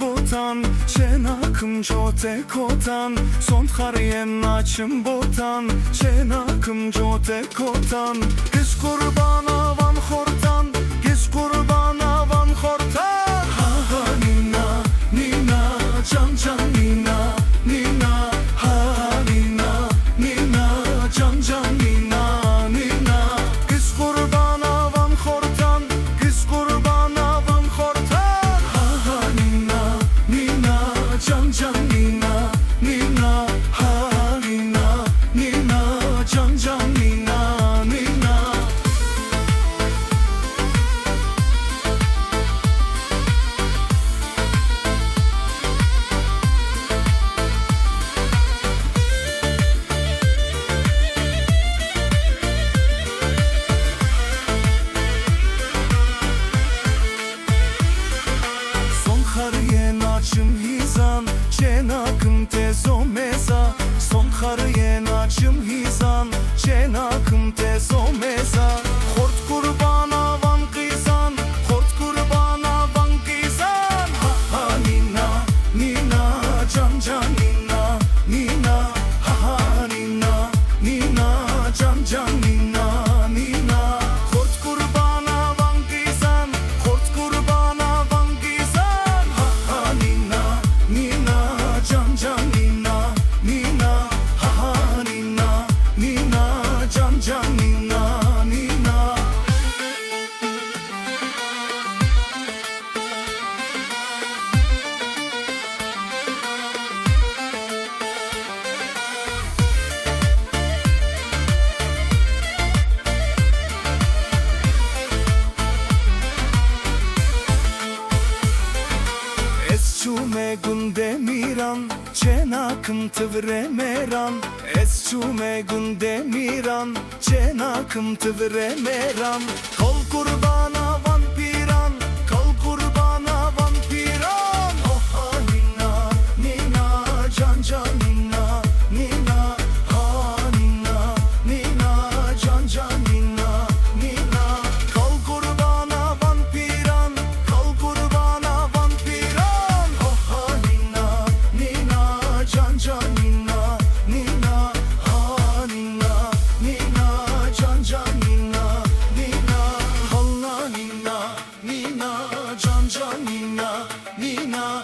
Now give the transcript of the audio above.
botan Çenakım çote kotan Son hariyen açım botan Çenakım çote kotan Kız kurbana van hortan Kız kurbana van hortan Ha ha nina, nina, can can nina, nina Ha ha nina, nina, can can nina, nina Kız kurbana van hortan Kız kurbana van hortan Ha ha nina, nina, can can nina, nina Ha ha nina, nina, can can nina, nina Son hariyen açım hizan Çenakım tezo meza Son hariyen açım hizan Çenakım tezo meza Hort kurbana van kizan Hort kurbana van kizan Ha ha nina, nina, can can nina, nina Ha ha nina, nina, can can nina, nina Hort kurbana van kizan Hort kurbana van kizan Ha ha nina, nina, can can nina, nina Ha ha nina, nina, can can nina, nina Es çume gunde miran Çenakım tıvre meran Es çume gunde miran Çenakım tıvre meran Kol kurbana van piran Kol kurbana van piran Oha nina, nina, can can nina, nina Ha nina, nina, can can nina, nina Kol kurbana van piran Kol kurbana van piran Oha nina, nina, can can nina, nina Ha nina, nina, can can nina, nina Halla nina, nina, can can nina, nina